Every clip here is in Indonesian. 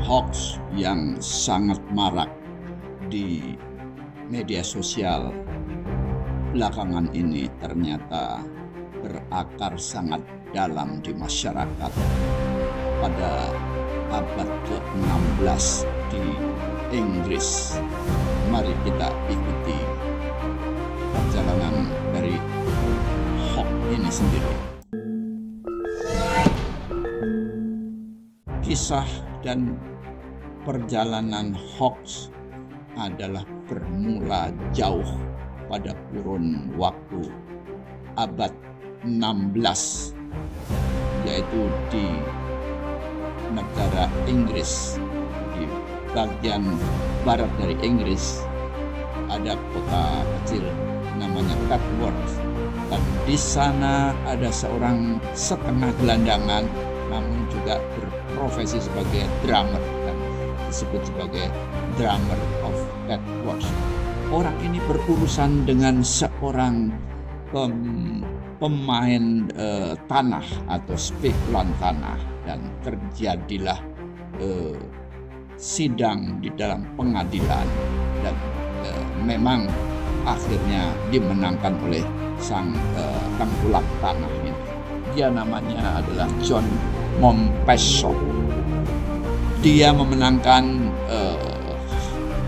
Hoax yang sangat marak di media sosial belakangan ini ternyata berakar sangat dalam di masyarakat. Pada abad ke-16 di Inggris, mari kita ikuti perjalanan dari hoax ini sendiri. Kisah dan perjalanan hoax adalah bermula jauh pada kurun waktu abad 16, yaitu di negara Inggris. Di bagian barat dari Inggris ada kota kecil namanya Petworth, dan di sana ada seorang setengah gelandangan namun juga berprofesi sebagai drummer dan disebut sebagai drummer of Petworth. Orang ini berurusan dengan seorang pemain tanah atau spekulan tanah, dan terjadilah sidang di dalam pengadilan, dan memang akhirnya dimenangkan oleh sang tengkulak tanah ini. Dia namanya adalah John Mompesson. Dia memenangkan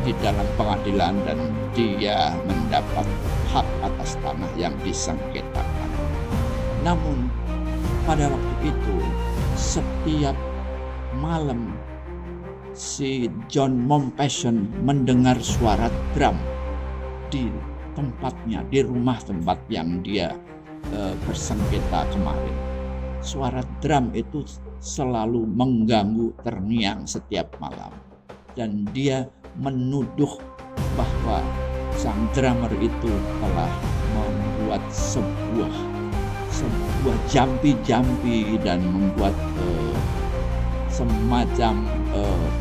di dalam pengadilan dan dia mendapat hak atas tanah yang disengketakan. Namun pada waktu itu setiap malam si John Mompesson mendengar suara drum di tempatnya, di rumah tempat yang dia bersengketa kemarin. Suara drum itu selalu mengganggu terngiang setiap malam, dan dia menuduh bahwa sang drummer itu telah membuat sebuah jampi-jampi dan membuat semacam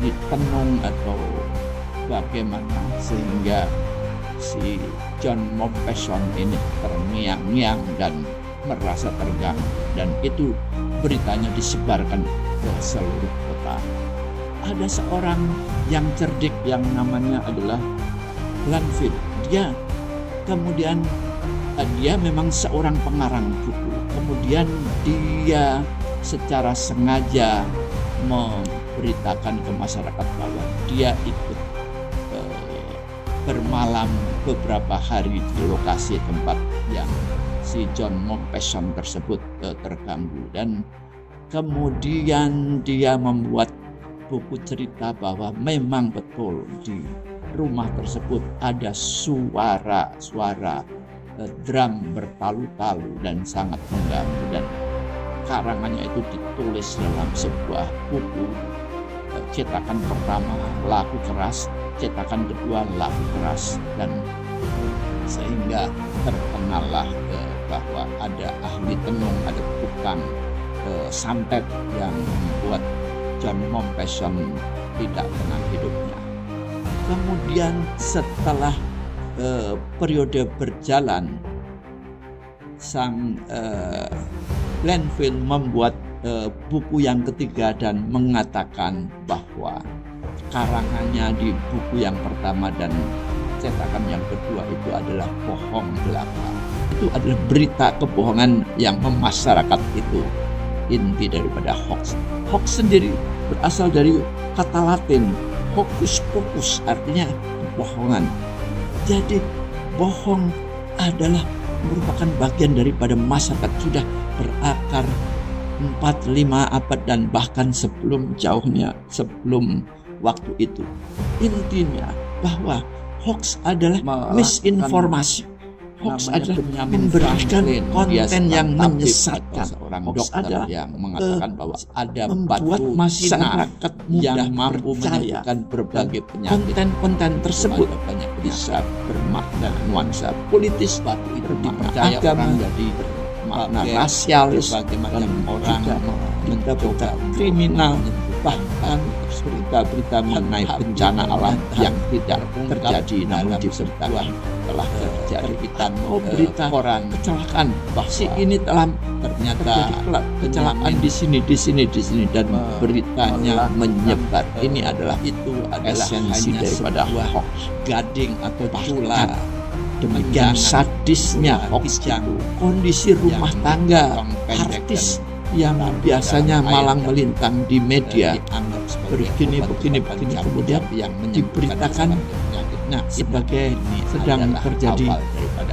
ditenung atau bagaimana, sehingga si John Mompesson ini terngiang-ngiang dan merasa terganggu, dan itu beritanya disebarkan ke seluruh kota. Ada seorang yang cerdik yang namanya adalah Glanville. Dia memang seorang pengarang buku. Kemudian dia secara sengaja memberitakan ke masyarakat bahwa dia ikut bermalam beberapa hari di lokasi tempat yang si John Mompesson tersebut terganggu, dan kemudian dia membuat buku cerita bahwa memang betul di rumah tersebut ada suara drum bertalu-talu dan sangat mengganggu, dan karangannya itu ditulis dalam sebuah buku. Cetakan pertama Lagu Keras, cetakan kedua Lagu Keras, dan sehingga terkenallah bahwa ada ahli tenung, ada tukang santet yang membuat John Mompesson tidak tenang hidupnya. Kemudian setelah periode berjalan, sang Glanville membuat buku yang ketiga dan mengatakan bahwa karangannya di buku yang pertama dan cetakan yang kedua itu adalah bohong belaka. Itu adalah berita kebohongan yang memasyarakat. Itu inti daripada hoax. Hoax sendiri berasal dari kata Latin hocus pocus, artinya kebohongan. Jadi bohong adalah merupakan bagian daripada masyarakat, sudah berakar 4-5 abad dan bahkan sebelum waktu itu. Intinya bahwa hoax adalah misinformasi. Hoax adalah memberikan konten yang menyesatkan. Hoax adalah yang mengatakan bahwa ada membuat masyarakat yang mudah mampu percaya. menyebabkan berbagai penyakit. Konten-konten tersebut banyak bisa bermakna nuansa politis, batu itu dipercaya agama, orang jadi makna pakai rasialis, berbagai macam dan orang juga mencoba kriminal bahkan berita-berita mengenai bencana alam yang tidak terjadi namun diberitakan telah terjadi, atau berita orang kecelakaan si ini telah ternyata kecelakaan di sini dan beritanya menyebar. Ini adalah esensi daripada hoax, gading atau tular. Demikian sadisnya hoax itu. Kondisi rumah tangga artis yang biasanya malang melintang di media begini kemudian yang diberitakan sebagai sedang terjadi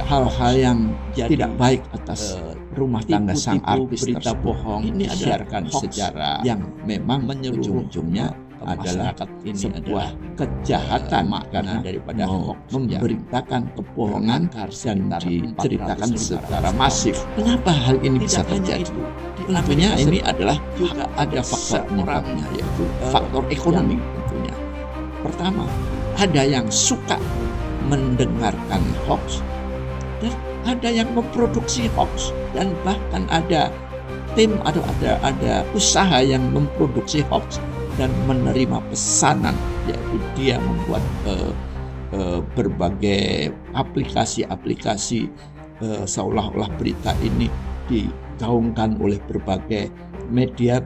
hal-hal yang tidak baik atas rumah tangga sang artis. Berita bohong ini adalah sejarah yang memang ujung-ujungnya adalah sebuah kejahatan karena daripada memberitakan kebohongan dan diceritakan secara masif. Kenapa hal ini bisa terjadi? Tentunya ini adalah juga ada faktor penyebabnya, yaitu faktor ekonomi tentunya. Pertama, ada yang suka mendengarkan hoax dan ada yang memproduksi hoax, dan bahkan ada tim atau ada usaha yang memproduksi hoax dan menerima pesanan, yaitu dia membuat berbagai aplikasi-aplikasi seolah-olah berita ini digaungkan oleh berbagai media,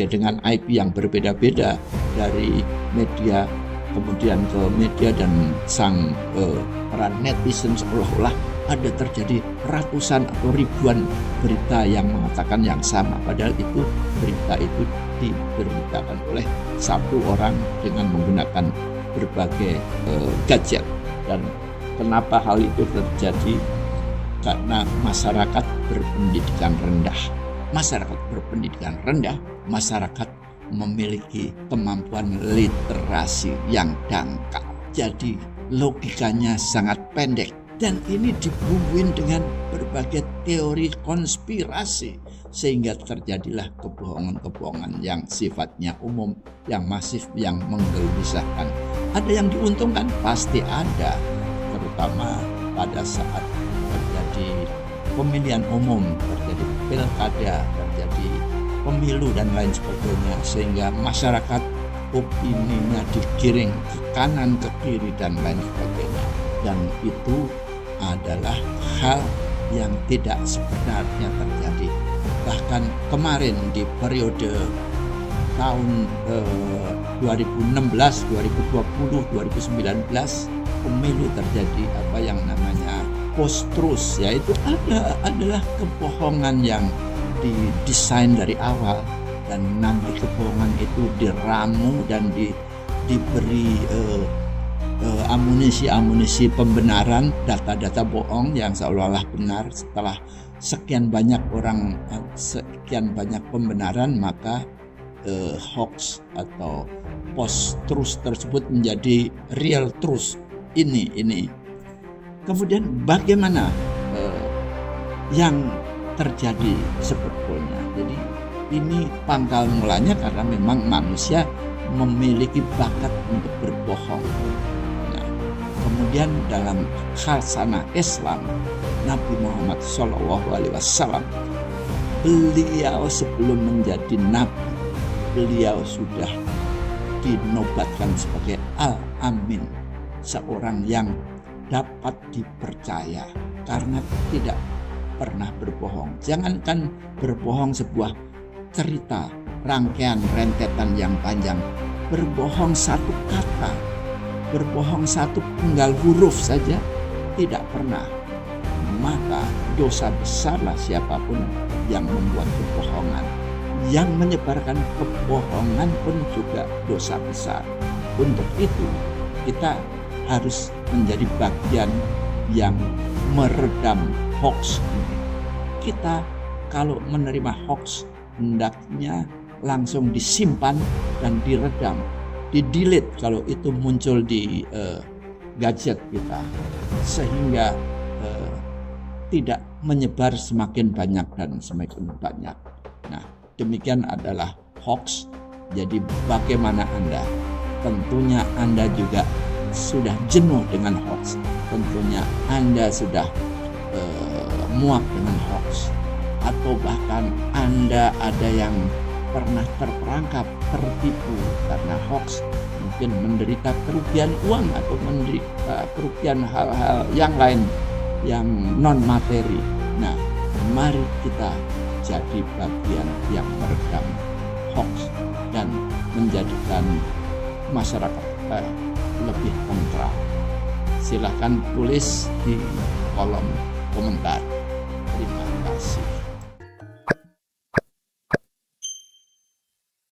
dengan IP yang berbeda-beda, dari media kemudian ke media, dan sang para netizen seolah-olah ada terjadi ratusan atau ribuan berita yang mengatakan yang sama, padahal itu berita itu diberitakan oleh satu orang dengan menggunakan berbagai gadget. Dan kenapa hal itu terjadi? Karena masyarakat berpendidikan rendah, masyarakat memiliki kemampuan literasi yang dangkal. Jadi logikanya sangat pendek, dan ini dibumbuin dengan berbagai teori konspirasi, sehingga terjadilah kebohongan-kebohongan yang sifatnya umum, yang masif, yang menggelisahkan. Ada yang diuntungkan? Pasti ada, terutama pada saat terjadi pemilihan umum, terjadi pilkada, terjadi pemilu dan lain sebagainya, sehingga masyarakat opininya digiring ke kanan, ke kiri, dan lain sebagainya. Dan itu adalah hal yang tidak sebenarnya terjadi. Bahkan kemarin di periode tahun 2016, 2020, 2019 pemilu terjadi apa yang namanya post-truth, yaitu adalah kebohongan yang didesain dari awal, dan nanti kebohongan itu diramu dan diberi amunisi pembenaran, data-data bohong yang seolah-olah benar. Setelah sekian banyak pembenaran, maka hoax atau post-truth tersebut menjadi real truth. Ini kemudian bagaimana yang terjadi sebetulnya? Jadi ini pangkal mulanya karena memang manusia memiliki bakat untuk berbohong. Nah, kemudian dalam khasanah Islam, Nabi Muhammad SAW, beliau sebelum menjadi nabi, beliau sudah dinobatkan sebagai Al-Amin, seorang yang dapat dipercaya karena tidak pernah berbohong. Jangankan berbohong sebuah cerita, rangkaian rentetan yang panjang, berbohong satu kata, berbohong satu penggal huruf saja tidak pernah, maka dosa besarlah siapapun yang membuat kebohongan. Yang menyebarkan kebohongan pun juga dosa besar. Untuk itu kita harus menjadi bagian yang meredam hoax ini. Kita kalau menerima hoax, hendaknya langsung disimpan dan diredam, di-delete kalau itu muncul di gadget kita, sehingga tidak menyebar semakin banyak dan semakin banyak. Nah, demikian adalah hoax. Jadi bagaimana Anda? Tentunya Anda juga sudah jenuh dengan hoax. Tentunya Anda sudah muak dengan hoax. Atau bahkan Anda ada yang pernah terperangkap, tertipu karena hoax, mungkin menderita kerugian uang atau menderita kerugian hal-hal yang lain yang non materi. Nah, mari kita jadi bagian yang meredam hoax dan menjadikan masyarakat lebih tentram. Silahkan tulis di kolom komentar. Terima kasih.